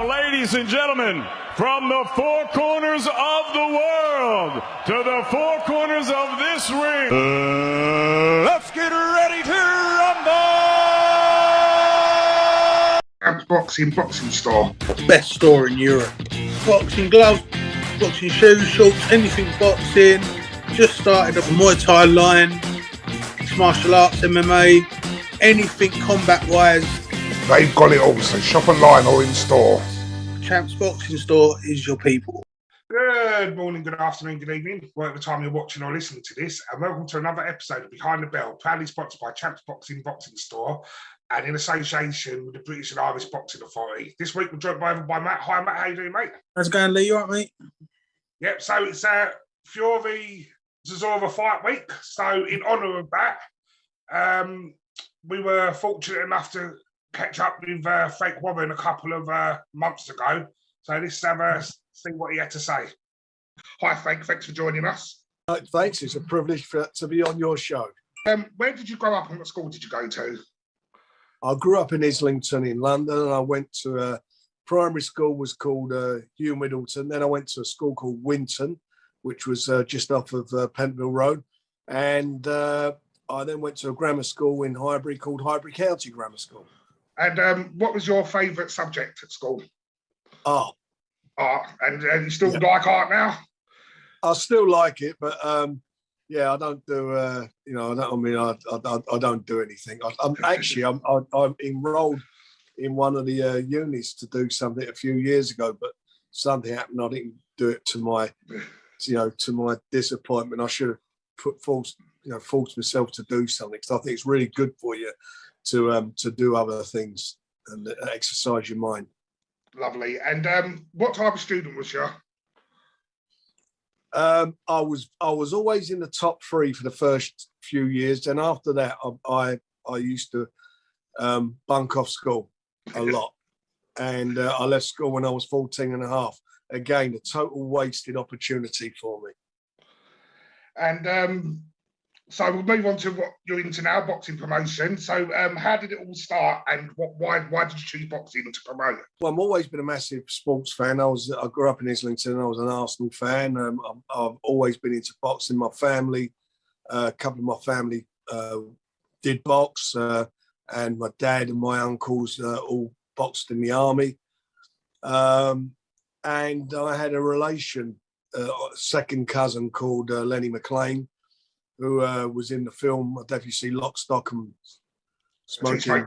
ladies and gentlemen, from the four corners of the world to the four corners of this ring, let's get ready to rumble! Boxing store. Best store in Europe. Boxing gloves, boxing shoes, shorts, anything boxing. Just started up a Muay Thai line, mixed martial arts, MMA, anything combat-wise. They've got it all, so shop online or in store. Champs Boxing Store is your people. Good morning, good afternoon, good evening, whatever time you're watching or listening to this, and welcome to another episode of Behind the Bell, proudly sponsored by Champs Boxing Store and in association with the British and Irish Boxing Authority. This week we're joined by Matt. Hi Matt, how you doing, mate? How's it going, Lee? You all right, mate? Yep, so it's Fury Zazova fight week. So in honour of that, we were fortunate enough to catch up with Frank Warren a couple of months ago. So let's see what he had to say. Hi Frank, thanks for joining us. Thanks, it's a privilege to be on your show. Where did you grow up and what school did you go to? I grew up in Islington in London, and I went to primary school was called Hugh Middleton. Then I went to a school called Winton, which was just off of Pentonville Road. And I then went to a grammar school in Highbury called Highbury County Grammar School. And what was your favourite subject at school? Art. Art. And you still like art now? I still like it, but yeah, I don't do. I don't do anything. I'm enrolled in one of the unis to do something a few years ago, but something happened. I didn't do it to my disappointment. I should have forced myself to do something, because I think it's really good for you to do other things and exercise your mind. Lovely. And what type of student was you? I was always in the top three for the first few years. Then after that, I used to bunk off school a lot. And I left school when I was 14 and a half. Again, a total wasted opportunity for me. And so we'll move on to what you're into now, boxing promotion. So how did it all start, and why did you choose boxing to promote? Well, I've always been a massive sports fan. I grew up in Islington. I was an Arsenal fan. I've always been into boxing. My family, a couple of my family did box, and my dad and my uncles all boxed in the army. And I had a relation, second cousin called Lenny McLean, who was in the film. I don't know if you see Lock, Stock and Smoking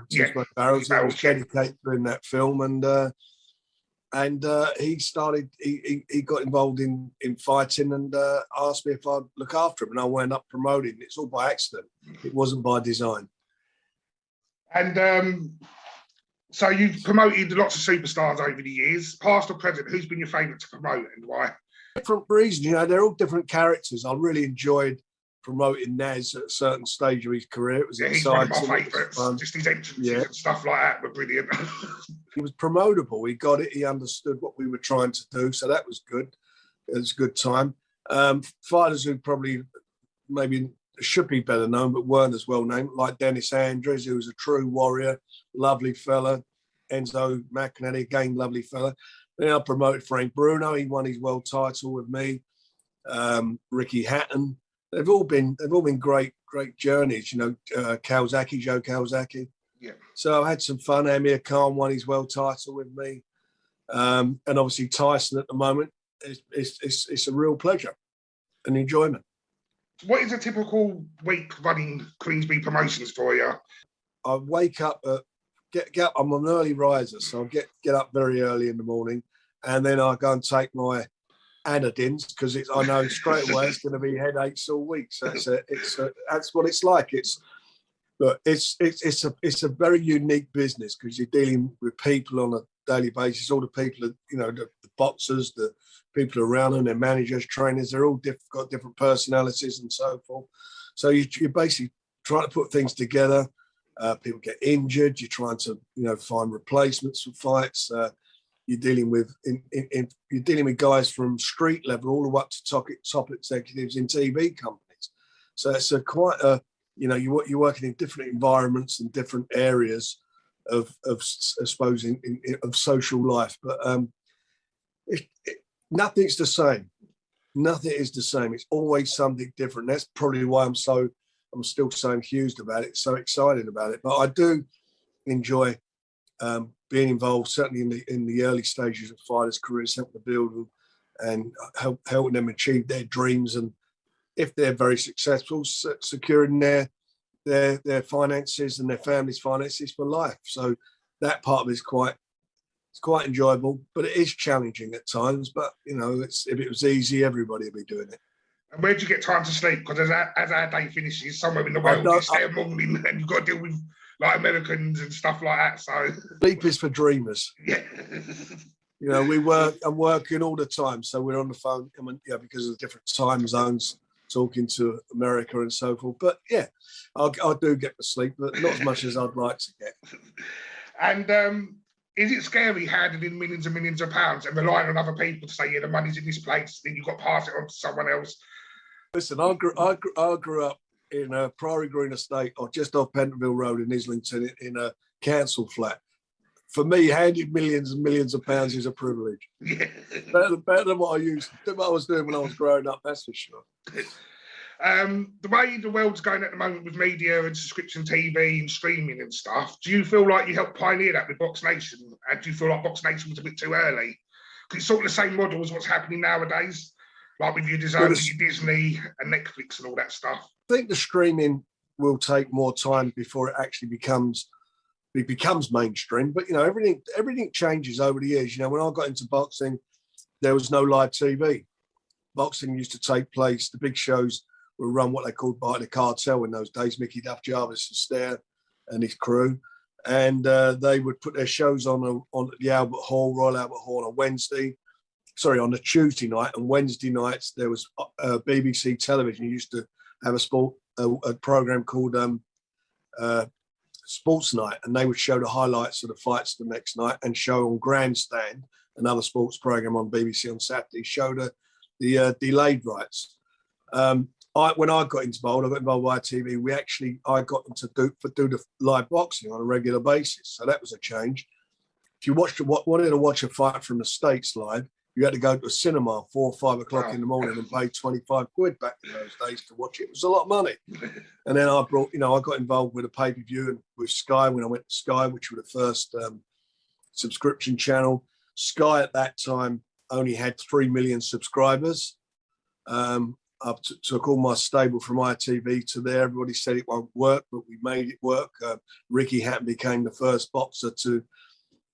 Barrels. He was dedicated in that film, and he got involved in fighting and asked me if I'd look after him, and I wound up promoting. It's all by accident. It wasn't by design. And so you've promoted lots of superstars over the years, past or present. Who's been your favourite to promote and why? Different reasons, they're all different characters. I really enjoyed promoting Naz at a certain stage of his career. It was exciting. He's one of my favourites. Just his entrances and stuff like that were brilliant. He was promotable. He got it. He understood what we were trying to do. So that was good. It was a good time. Fighters who probably maybe should be better known, but weren't as well known, like Dennis Andrews, who was a true warrior, lovely fella. Enzo McInerney, again, lovely fella. Then I promoted Frank Bruno. He won his world title with me. Ricky Hatton. They've all been great journeys. Joe Kawasaki. Yeah. So I had some fun. Amir Khan won his world title with me, and obviously Tyson at the moment. It's a real pleasure and enjoyment. What is a typical week running Queensbury promotions for you? I wake up get up. I'm an early riser, so I get up very early in the morning, and then I go and take my Anodins, because I know straight away it's going to be headaches all week. So that's what it's like. It's a very unique business, because you're dealing with people on a daily basis. All the people, the boxers, the people around them, their managers, trainers, they're all got different personalities and so forth. So you're basically trying to put things together. People get injured. You're trying to find replacements for fights. You're dealing with guys from street level all the way up to top executives in TV companies. So it's you're working in different environments and different areas I suppose, of social life. But nothing's the same. Nothing is the same. It's always something different. That's probably why I'm still so enthused about it, so excited about it. But I do enjoy being involved, certainly in the early stages of fighters' careers, helping to build them and helping them achieve their dreams. And if they're very successful, securing their finances and their family's finances for life. So that part of it is quite enjoyable, but it is challenging at times. But you know, if it was easy, everybody would be doing it. And where do you get time to sleep? Because as our day finishes, somewhere in the world it's their morning, and you've got to deal with like Americans and stuff like that. So sleep is for dreamers. Yeah. You know, I'm working all the time, so we're on the phone, because of different time zones, talking to America and so forth. But yeah, I do get to sleep, but not as much as I'd like to get. And is it scary handling millions and millions of pounds and relying on other people to say, yeah, the money's in this place, then you've got to pass it on to someone else? Listen, I grew up in a Priory Green estate, or just off Pentonville Road in Islington, in a council flat. For me, handing millions and millions of pounds is a privilege. Yeah. Better than what I was doing when I was growing up, that's for sure. The way the world's going at the moment with media and subscription TV and streaming and stuff, do you feel like you helped pioneer that with Box Nation? And do you feel like Box Nation was a bit too early? Because it's sort of the same model as what's happening nowadays, like with your DAZN, your Disney and Netflix and all that stuff. I think the streaming will take more time before it actually becomes mainstream. But you know, everything changes over the years. You know, when I got into boxing, there was no live TV. Boxing used to take place. The big shows were run what they called by the cartel in those days. Mickey Duff Jarvis and Stair and his crew, and they would put their shows on the Royal Albert Hall on a Tuesday night. And Wednesday nights there was BBC television. You used to have a program called Sports Night, and they would show the highlights of the fights the next night, and show on Grandstand, another sports program on BBC on Saturday, show the delayed rights. When I got involved, I got involved with ITV. I got them to do the live boxing on a regular basis, so that was a change. If you wanted to watch a fight from the States live, you had to go to a cinema 4 or 5 o'clock in the morning and pay 25 quid back in those days to watch it. It was a lot of money. And then I got involved with a pay-per-view and with Sky when I went to Sky, which were the first subscription channel. Sky at that time only had 3 million subscribers. I took all my stable from ITV to there. Everybody said it won't work, but we made it work. Ricky Hatton became the first boxer to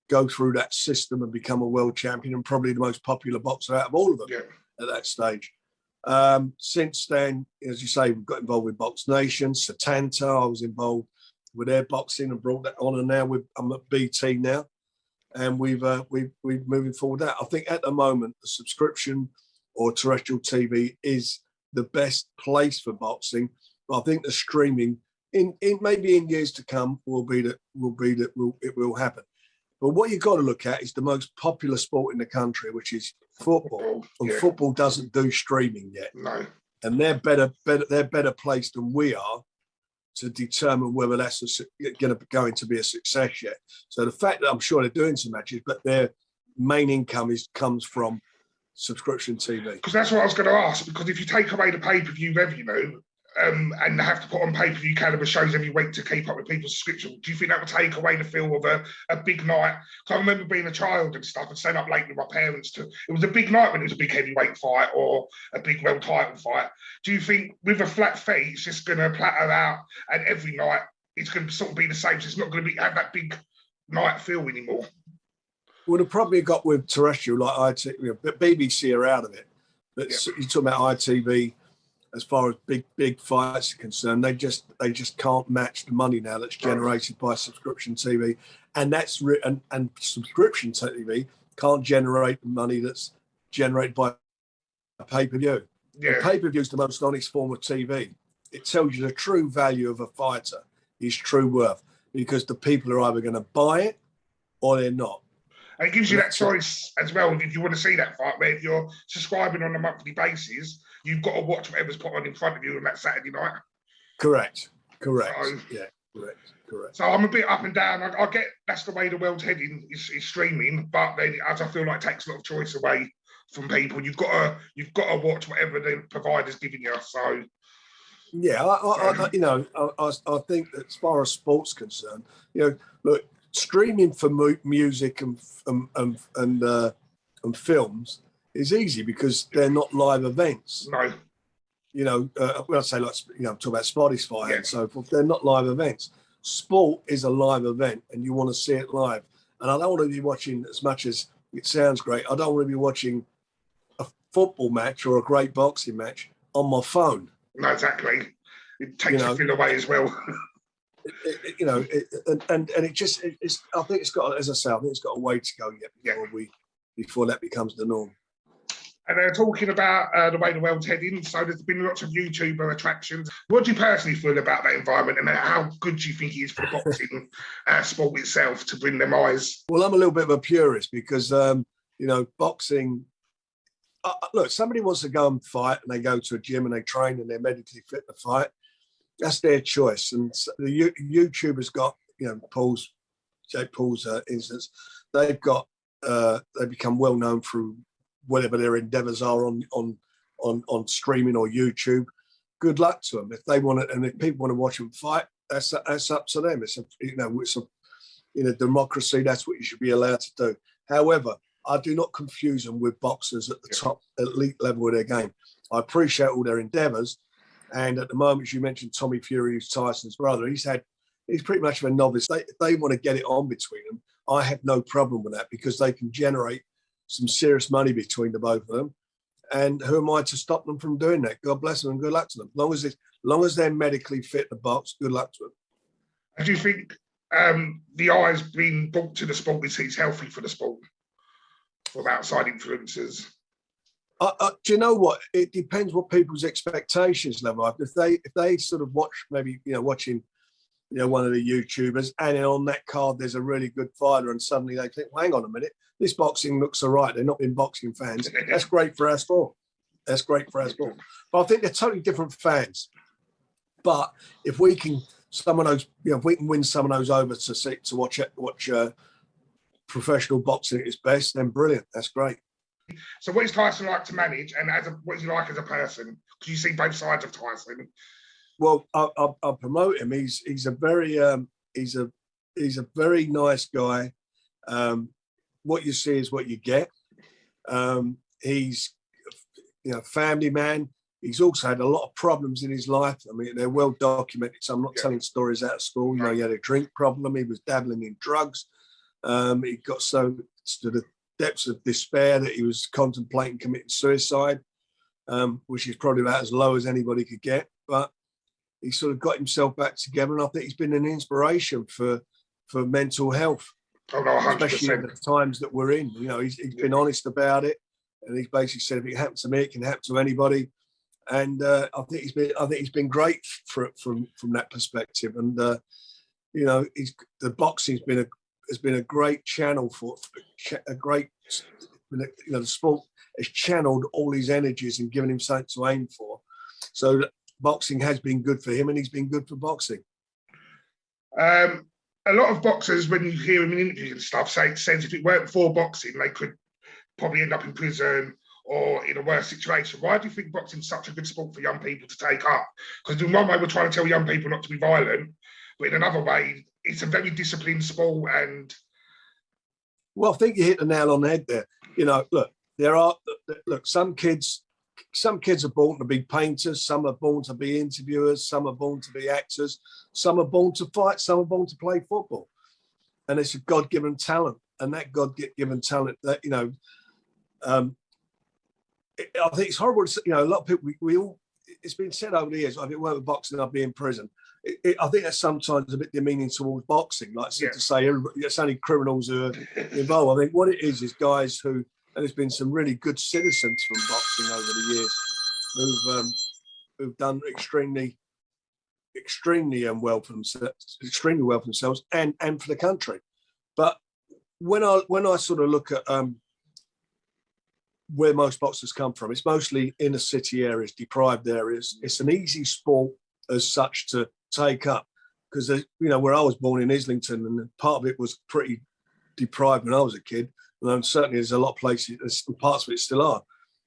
go through that system and become a world champion, and probably the most popular boxer out of all of them at that stage. Since then, as you say, we've got involved with Box Nation, Satanta. I was involved with their boxing and brought that on, and now I'm at BT now, and we're moving forward. That I think at the moment the subscription or terrestrial TV is the best place for boxing, but I think the streaming in maybe in years to come it will happen. But what you've got to look at is the most popular sport in the country, which is football. And football doesn't do streaming yet. No. And they're better placed than we are to determine whether that's going to be a success yet. So the fact that I'm sure they're doing some matches, but their main income comes from subscription TV. Because that's what I was going to ask. Because if you take away the pay-per-view revenue, and have to put on pay-per-view caliber shows every week to keep up with people's subscription, do you think that would take away the feel of a big night? Because I remember being a child and stuff and staying up late with my parents. It was a big night when it was a big heavyweight fight or a big world title fight. Do you think with a flat fee, it's just going to plateau out, and every night it's going to sort of be the same? So it's not going to have that big night feel anymore? Well, the problem you got with terrestrial, like ITV, BBC are out of it. But you're talking about ITV. As far as big fights are concerned, they just can't match the money now that's generated by subscription TV, and and subscription TV can't generate the money that's generated by a pay-per-view. Yeah. Pay-per-view is the most honest form of TV. It tells you the true value of a fighter, his true worth, because the people are either going to buy it or they're not. And it gives you that choice as well. If you want to see that fight, where if you're subscribing on a monthly basis, you've got to watch whatever's put on in front of you on that Saturday night. Correct. So, Yeah. Correct. So I'm a bit up and down. I get that's the way the world's heading is streaming, but then as I feel like it takes a lot of choice away from people. You've got to watch whatever the provider's giving you. So yeah, I think that as far as sports concerned, look, streaming for music and films is easy because they're not live events. no, When I say talk about Spotify and so forth, they're not live events. Sport is a live event, and you want to see it live. And I don't want to be watching, as much as it sounds great, I don't want to be watching a football match or a great boxing match on my phone. No, exactly. It takes the feel away as well. And it's. I think it's got, as I say, I think it's got a way to go yet before that becomes the norm. And they're talking about the way the world's heading. So there's been lots of YouTuber attractions. What do you personally feel about that environment, and how good do you think it is for the boxing sport itself to bring them eyes? Well, I'm a little bit of a purist because boxing. Look, somebody wants to go and fight, and they go to a gym and they train and they're medically fit to fight. That's their choice. And the YouTubers got, Jake Paul's instance, they've become well known through whatever their endeavors are on streaming or YouTube. Good luck to them if they want it, and if people want to watch them fight, that's up to them. It's a democracy. That's what you should be allowed to do. However, I do not confuse them with boxers at the top elite level of their game. I appreciate all their endeavors, and at the moment, as you mentioned, Tommy Fury, who's Tyson's brother, he's pretty much of a novice. They want to get it on between them. I have no problem with that because they can generate some serious money between the both of them. And who am I to stop them from doing that? God bless them and good luck to them. As long as they're medically fit to box, good luck to them. Do you think the eyes being brought to the sport is healthy for the sport from outside influences? Do you know what? It depends what people's expectations level are. If they sort of watch, maybe watching one of the YouTubers, and on that card there's a really good fighter, and suddenly they think, well, hang on a minute, this boxing looks all right. They've not been boxing fans. That's great for our sport. But I think they're totally different fans. But if we can if we can win some of those over to watch professional boxing at its best, then brilliant. That's great. So what is Tyson like to manage, and what is he like as a person? Because you see both sides of Tyson. Well, I'll promote him. He's a very nice guy. What you see is what you get. He's family man. He's also had a lot of problems in his life. I mean, they're well documented. So I'm not telling stories out of school. He had a drink problem. He was dabbling in drugs. He got so to the depths of despair that he was contemplating committing suicide, which is probably about as low as anybody could get. But he sort of got himself back together, and I think he's been an inspiration for mental health. Oh, no, 100%. Especially at the times that we're in. He's been honest about it, and he's basically said if it happened to me, it can happen to anybody. And I think he's been great from that perspective. And the boxing has been a great channel for a great. The sport has channeled all his energies and given him something to aim for. So boxing has been good for him, and he's been good for boxing. A lot of boxers, when you hear them in interviews and stuff, says if it weren't for boxing, they could probably end up in prison or in a worse situation. Why do you think boxing's such a good sport for young people to take up? Because in one way, we're trying to tell young people not to be violent, but in another way, it's a very disciplined sport. And well, I think you hit the nail on the head there. Some kids are born to be painters, some are born to be interviewers, some are born to be actors, some are born to fight, some are born to play football. And it's a God-given talent. And that God-given talent, that, I think it's horrible to say, a lot of people, we all, it's been said over the years, if it weren't boxing, I'd be in prison. I think that's sometimes a bit demeaning towards boxing, to say it's only criminals who are involved. I think what it is guys who, and there's been some really good citizens from boxing over the years who've done extremely well for themselves, and for the country. But when I sort of look at where most boxers come from, it's mostly inner city areas, deprived areas. It's an easy sport as such to take up because where I was born in Islington, and part of it was pretty deprived when I was a kid. And certainly there's a lot of places, parts of it still are.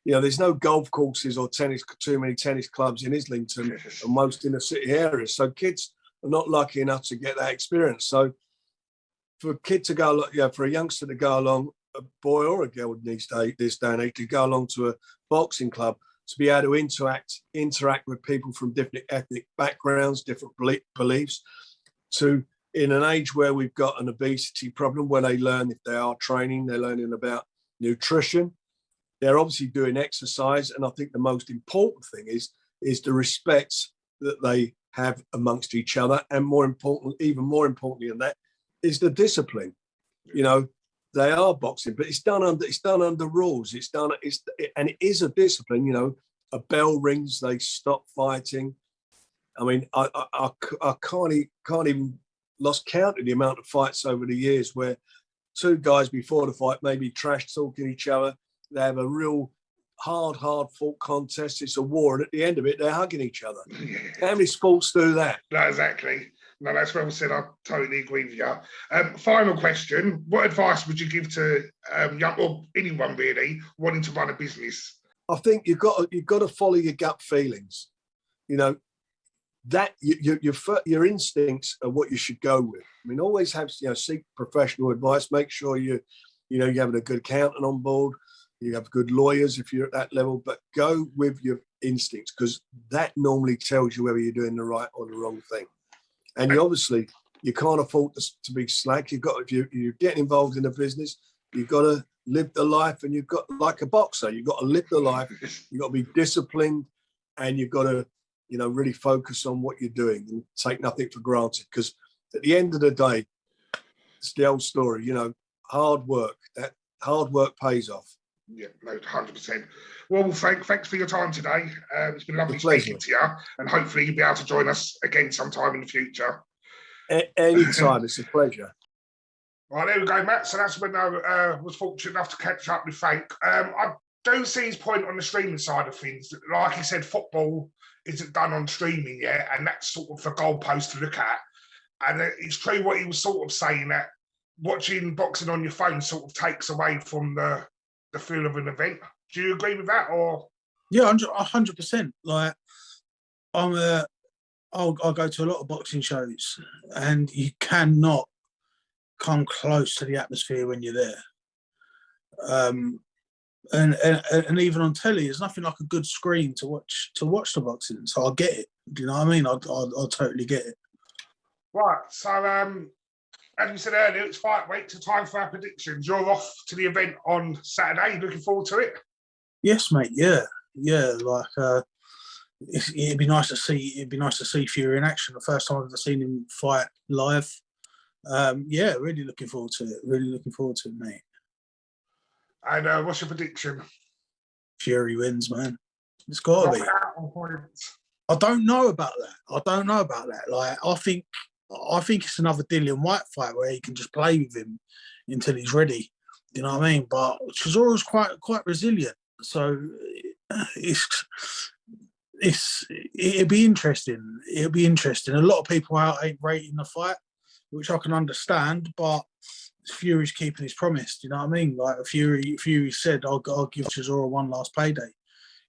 There's no golf courses or too many tennis clubs in Islington and most inner city areas. So kids are not lucky enough to get that experience. So for a kid to go, for a youngster to go along, a boy or a girl this day and age, to go along to a boxing club, to be able to interact with people from different ethnic backgrounds, different beliefs, to in an age where we've got an obesity problem, where they learn, if they are training, they're learning about nutrition. They're obviously doing exercise. And I think the most important thing is the respect that they have amongst each other. And even more importantly than that, is the discipline. They are boxing, but it's done under rules. And it is a discipline. A bell rings, they stop fighting. I mean, I can't even lost count of the amount of fights over the years where two guys before the fight maybe trash talking each other. They have a real hard fought contest. It's a war, and at the end of it, they're hugging each other. How many sports do that? No, exactly. No, that's well said. I totally agree with you. Final question: what advice would you give to young or anyone really wanting to run a business? I think you've got to follow your gut feelings. That your instincts are what you should go with. I mean, always have seek professional advice. Make sure you're having a good accountant on board. You have good lawyers if you're at that level, but go with your instincts, because that normally tells you whether you're doing the right or the wrong thing. And you can't afford to be slack. If you're getting involved in a business, you've got to live the life, and you've got, like a boxer, you've got to live the life. You've got to be disciplined, and you've got to really focus on what you're doing and take nothing for granted. Because at the end of the day, it's the old story, hard work. That hard work pays off. Yeah, no, 100%. Well, Frank, thanks for your time today. It's been lovely speaking to you, and hopefully you'll be able to join us again sometime in the future. Anytime, it's a pleasure. Right, there we go, Matt. So that's when I was fortunate enough to catch up with Frank. I do see his point on the streaming side of things. Like he said, football isn't done on streaming yet, and that's sort of the goalpost to look at. And it's true what he was sort of saying, that watching boxing on your phone sort of takes away from the feel of an event. Do you agree with that, or? Yeah, 100%. Like, I'll go to a lot of boxing shows, and you cannot come close to the atmosphere when you're there. And even on telly, there's nothing like a good screen to watch the boxing. So I get it. Do you know what I mean? I totally get it. Right. So as we said earlier, it's fight week. It's time for our predictions. You're off to the event on Saturday. Looking forward to it? Yes, mate. Yeah. Like it'd be nice to see Fury in action. The first time I've ever seen him fight live. Yeah, really looking forward to it. Mate. And what's your prediction? Fury wins, man. It's got to be. I don't know about that. Like, I think it's another Dillian White fight where he can just play with him until he's ready. You know what I mean? But Chisora's quite resilient, so it'll be interesting. It'll be interesting. A lot of people ain't rating the fight, which I can understand, but Fury's keeping his promise. Do you know what I mean? Like Fury said, I'll give Chisora one last payday.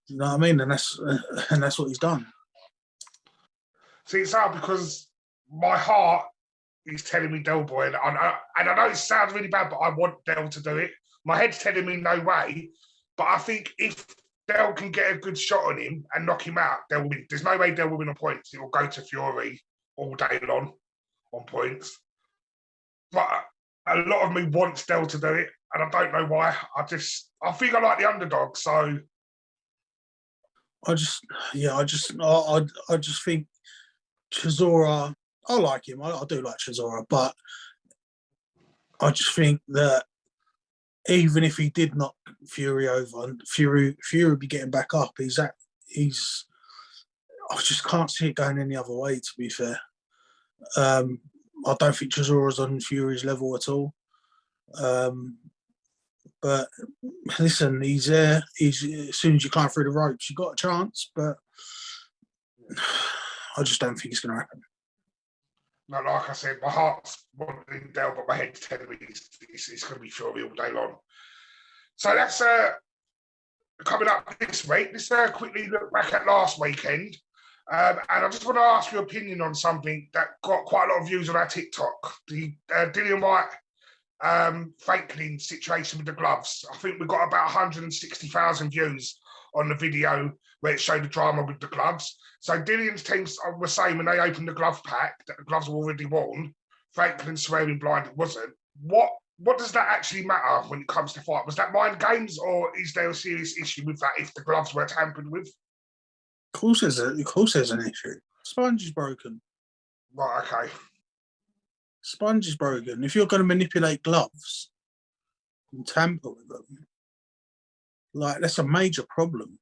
You know what I mean? And that's what he's done. See, it's hard because my heart is telling me Del Boy, and I know it sounds really bad, but I want Del to do it. My head's telling me no way, but I think if Del can get a good shot on him and knock him out, Del will win. There's no way Del will win on points. It will go to Fury all day long on points. But a lot of me wants Del to do it, and I don't know why. I think I like the underdog, so I just think Chisora, I like him. I do like Chisora, but I just think that even if he did knock Fury over, Fury would be getting back up. I just can't see it going any other way, to be fair. I don't think Chisora's on Fury's level at all. But listen, he's there. As soon as you climb through the ropes, you got a chance. But I just don't think it's going to happen. No, like I said, my heart's wanting Dell, but my head's telling me it's going to be Fury all day long. So that's coming up this week. Let's quickly look back at last weekend. And I just want to ask your opinion on something that got quite a lot of views on our TikTok. The Dillian White Franklin situation with the gloves. I think we got about 160,000 views on the video where it showed the drama with the gloves. So Dillian's team were saying when they opened the glove pack that the gloves were already worn. Franklin swearing blind it wasn't. What does that actually matter when it comes to fight? Was that mind games, or is there a serious issue with that if the gloves were tampered with? Of course there's an issue. Sponge is broken. Right, okay. Sponge is broken. If you're going to manipulate gloves and tamper with them, like, that's a major problem.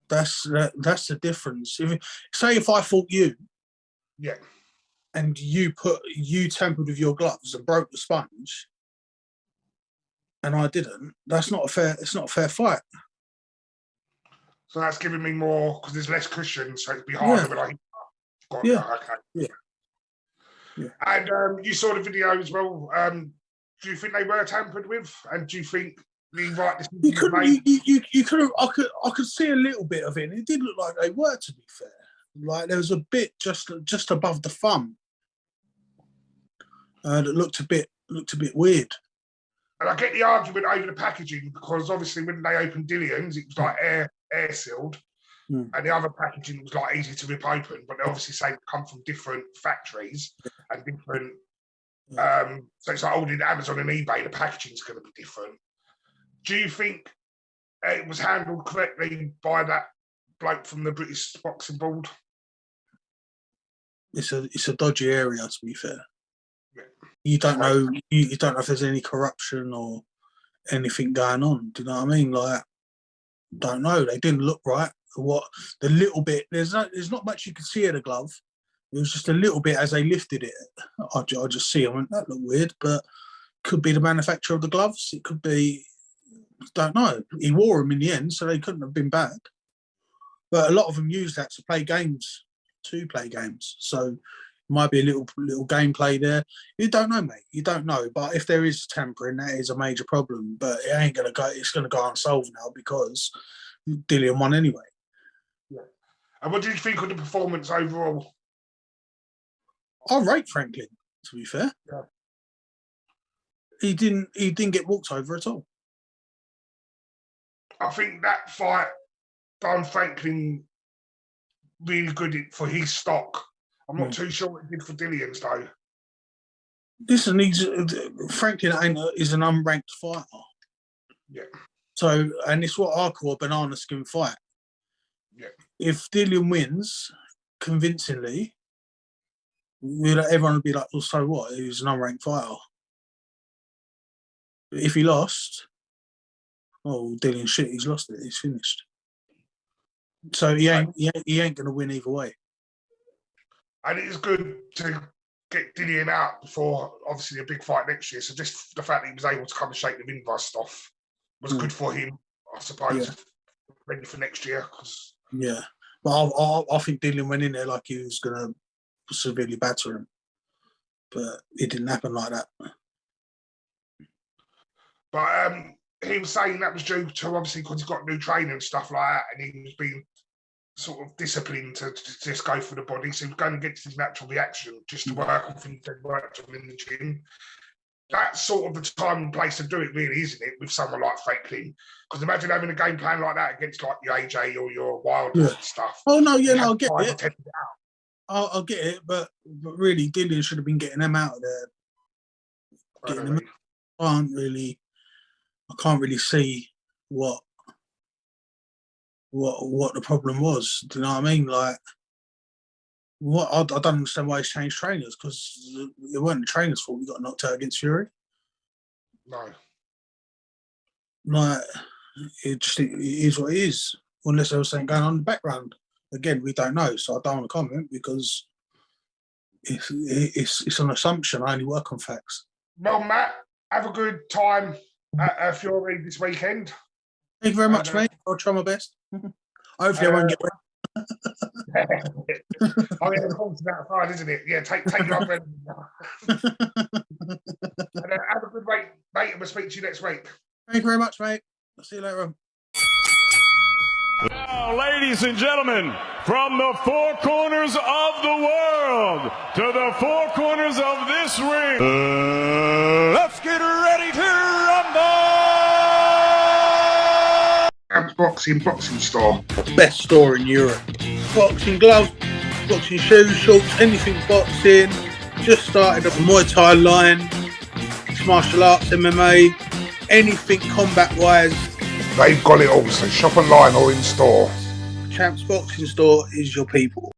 That's the difference. If I fought you, yeah, and you tampered with your gloves and broke the sponge, and I didn't, it's not a fair fight. So that's giving me more, because there's less cushion, so it'd be harder when I got yeah. Okay. Yeah. And you saw the video as well. Do you think they were tampered with? And do you think the right decision was made? I could see a little bit of it. It did look like they were, to be fair. Like, there was a bit just above the thumb that looked a bit weird. And I get the argument over the packaging, because obviously when they opened Dillian's, it was like air sealed, and the other packaging was like easy to rip open. But they obviously say they come from different factories and different. So it's like ordering Amazon and eBay. The packaging is going to be different. Do you think it was handled correctly by that bloke from the British Boxing Board? It's a dodgy area, to be fair. Yeah. You don't know if there's any corruption or anything going on. Do you know what I mean? Like, don't know. They didn't look right. What the little bit, there's not much you could see of the glove. It was just a little bit as they lifted it. I just see it. I went, that looked weird, but could be the manufacturer of the gloves. It could be, don't know. He wore them in the end, so they couldn't have been bad. But a lot of them use that to play games. So it might be a little gameplay there. You don't know, mate. You don't know. But if there is tampering, that is a major problem. But it ain't gonna go. It's gonna go unsolved now because Dillian won anyway. Yeah. And what did you think of the performance overall? I rate Franklin, to be fair. Yeah. He didn't get walked over at all. I think that fight done Franklin really good for his stock. I'm not too sure what he did for Dillian's though. Listen, Franklin is an unranked fighter. Yeah. So, and it's what I call a banana skin fight. Yeah. If Dillian wins convincingly, everyone would be like, well, so what? He was an unranked fighter. But if he lost, oh, Dillian shit, he's lost it. He's finished. So he ain't going to win either way. And it is good to get Dillian out before, obviously, a big fight next year. So just the fact that he was able to come and shake the Winvast off was good for him, I suppose, ready for next year. Yeah. But I think Dillian went in there like he was going to severely batter him. But it didn't happen like that. But he was saying that was due to, obviously, because he's got new training and stuff like that, and he was being sort of disciplined to just go for the body. So he was going against his natural reaction just to work on things that worked on in the gym. That's sort of the time and place to do it, really, isn't it, with someone like Franklin? Because imagine having a game plan like that against like your AJ or your Wilder and stuff. Oh, no, yeah, no, I'll get it. I'll get it, but really, Dillian should have been getting them out of there. I can't really see what the problem was. Do you know what I mean? Like, I don't understand why he's changed trainers, because it weren't the trainer's fault he got knocked out against Fury. No. Like, it is what it is. Unless there was something going on in the background. Again, we don't know, so I don't want to comment because it's an assumption. I only work on facts. Well, Matt, have a good time at Fury this weekend. Thank you very much, mate. I'll try my best. Hopefully I won't get wet. I mean, the course is outside, isn't it? Yeah, take your umbrella. And have a good week, mate, and we'll speak to you next week. Thank you very much, mate. I'll see you later on. Now, ladies and gentlemen, from the four corners of the world to the four corners of this ring, let's get ready to rumble! Boxing store. Best store in Europe. Boxing gloves, boxing shoes, shorts, anything boxing. Just started up a Muay Thai line, mixed martial arts, MMA, anything combat wise. They've got it all, so shop online or in store. Champs Boxing Store is your people.